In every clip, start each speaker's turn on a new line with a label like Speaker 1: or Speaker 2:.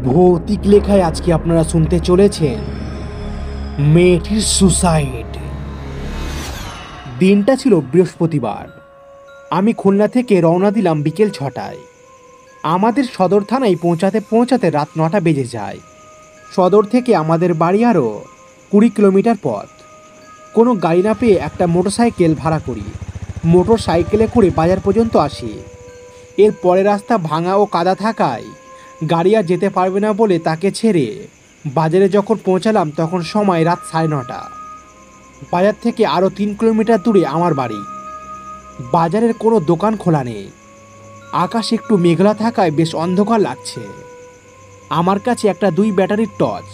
Speaker 1: ভৌতিক লেখায় আজকে আপনারা শুনতে চলেছেন মেয়েটির সুসাইড। দিনটা ছিল বৃহস্পতিবার। আমি খুলনা থেকে রওনা দিলাম বিকেল 6টায়। আমাদের সদর থানায় পৌঁছাতে রাত 9টা বেজে যায়। সদর থেকে আমাদের বাড়ি আরও 20 কিলোমিটার পথ। কোনো গাড়ি না পেয়ে একটা মোটরসাইকেল ভাড়া করি। মোটরসাইকেলে করে বাজার পর্যন্ত আসি। এর পরে রাস্তা ভাঙা ও কাদা থাকায় গাড়ি আর যেতে পারবে না বলে তাকে ছেড়ে বাজারে যখন পৌঁছালাম তখন সময় রাত 9:30। বাজার থেকে আরও 3 কিলোমিটার দূরে আমার বাড়ি। বাজারের কোনো দোকান খোলা নেই। আকাশ একটু মেঘলা থাকায় বেশ অন্ধকার লাগছে। আমার কাছে একটা 2 ব্যাটারির টর্চ।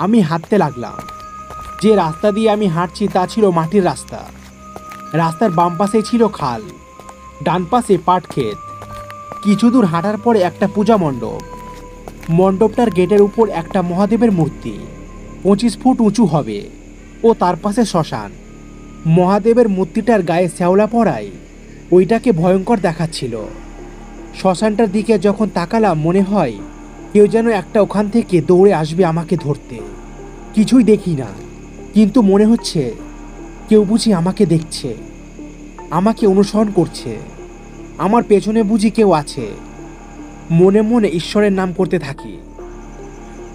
Speaker 1: আমি হাঁটতে লাগলাম। যে রাস্তা দিয়ে আমি হাঁটছি তা ছিল মাটির রাস্তা। রাস্তার বাম পাশে ছিল খাল, ডান পাশে পাট ক্ষেত। কিছু দূর হাঁটার পরে একটা পূজা মণ্ডপ। মণ্ডপটার গেটের উপর একটা মহাদেবের মূর্তি 25 ফুট উঁচু হবে ও তার পাশে শ্মশান। মহাদেবের মূর্তিটার গায়ে শ্যাওলা পড়ায় ওইটাকে ভয়ঙ্কর দেখাচ্ছিল। শ্মশানটার দিকে যখন তাকালাম মনে হয় কেউ যেন একটা ওখান থেকে দৌড়ে আসবে আমাকে ধরতে। কিছুই দেখি না, কিন্তু মনে হচ্ছে কেউ বুঝি আমাকে দেখছে, আমাকে অনুসরণ করছে। আমার পেছনে বুঝি কেউ আছে। মনে মনে ঈশ্বরের নাম করতে থাকি।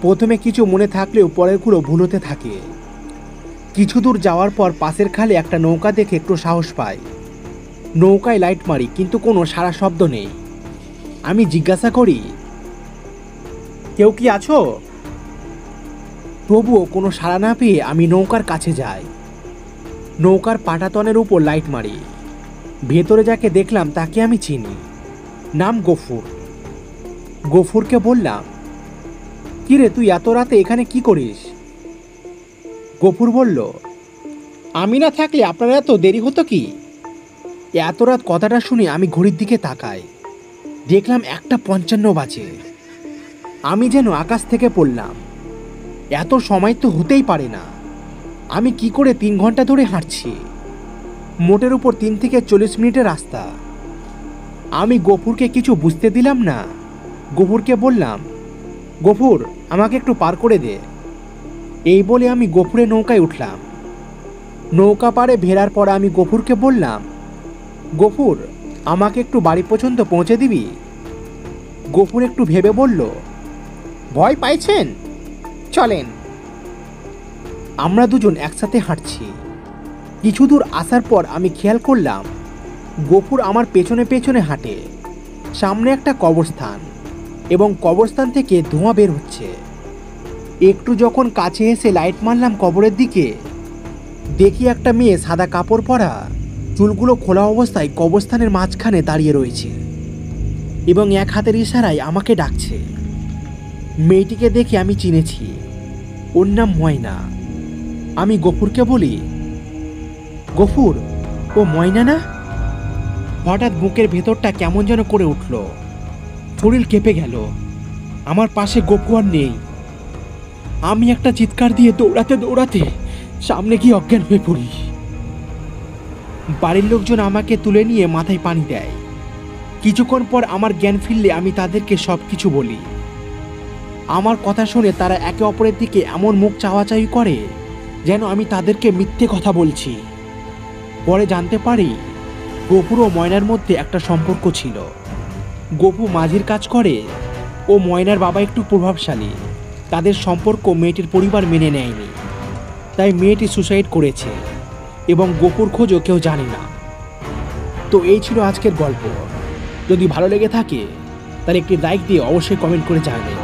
Speaker 1: প্রথমে কিছু মনে থাকলেও পরেরগুলো ভুল হতে থাকে। কিছু দূর যাওয়ার পর পাশের খালে একটা নৌকা দেখে একটু সাহস পাই। নৌকায় লাইট মারি, কিন্তু কোনো সারা শব্দ নেই। আমি জিজ্ঞাসা করি, কেউ কি আছো? তবুও কোনো সাড়া না পেয়ে আমি নৌকার কাছে যাই। নৌকার পাটাতনের উপর লাইট মারি। ভেতরে যাকে দেখলাম তাকে আমি চিনি। নাম গফুর। গফুরকে বললাম, কিরে তুই এত রাতে এখানে কি করিস? গফুর বলল, আমি না থাকলে আপনার এত দেরি হতো কি? এত রাত কথাটা শুনে আমি ঘড়ির দিকে তাকাই। দেখলাম 1:55 বাজে। আমি যেন আকাশ থেকে পড়লাম। এত সময় তো হতেই পারে না। আমি কি করে 3 ঘন্টা ধরে হাঁটছি? মোটের উপর 3 থেকে 40 মিনিটের রাস্তা। আমি গফুরকে কিছু বুঝতে দিলাম না। গফুরকে বললাম, গফুর আমাকে একটু পার করে দে। এই বলে আমি গফুরের নৌকায় উঠলাম। নৌকা পাড়ে ভেড়ার পর আমি গফুরকে বললাম, গফুর আমাকে একটু বাড়ি পর্যন্ত পৌঁছে দিবি? গফুর একটু ভেবে বলল, ভয় পাইছেন, চলেন। আমরা দুজন একসাথে হাঁটছি। কিছু দূর আসার পর আমি খেয়াল করলাম গফুর আমার পেছনে পেছনে হাঁটে। সামনে একটা কবরস্থান এবং কবরস্থান থেকে ধোঁয়া বের হচ্ছে। একটু যখন কাছে এসে লাইট মারলাম কবরের দিকে, দেখি একটা মেয়ে সাদা কাপড় পরা, চুলগুলো খোলা অবস্থায় কবরস্থানের মাঝখানে দাঁড়িয়ে রয়েছে এবং এক হাতের ইশারায় আমাকে ডাকছে। মেয়েটিকে দেখে আমি চিনেছি, ওর নাম ময়না। আমি গফুরকে বলি, গফুর ও ময়না না? হঠাৎ বুকের ভেতরটা কেমন যেন করে উঠল, শরীর কেঁপে গেল। আমার পাশে গফু আর নেই। আমি একটা চিৎকার দিয়ে দৌড়াতে দৌড়াতে সামনে গিয়ে অজ্ঞান হয়ে পড়ি। বাড়ির লোকজন আমাকে তুলে নিয়ে মাথায় পানি দেয়। কিছুক্ষণ পর আমার জ্ঞান ফিরলে আমি তাদেরকে সব কিছু বলি। আমার কথা শুনে তারা একে অপরের দিকে এমন মুখ চাওয়াচাই করে যেন আমি তাদেরকে মিথ্যে কথা বলছি। পরে জানতে পারি গফুর ও ময়নার মধ্যে একটা সম্পর্ক ছিল। গফু মাঝির কাজ করে ও ময়নার বাবা একটু প্রভাবশালী। তাদের সম্পর্ক মেয়েটির পরিবার মেনে নেয়নি, তাই মেয়েটি সুসাইড করেছে এবং গফুর খোঁজও কেউ জানে না। তো এই ছিল আজকের গল্প। যদি ভালো লেগে থাকে তাহলে একটি লাইক দিয়ে অবশ্যই কমেন্ট করে জানাবেন।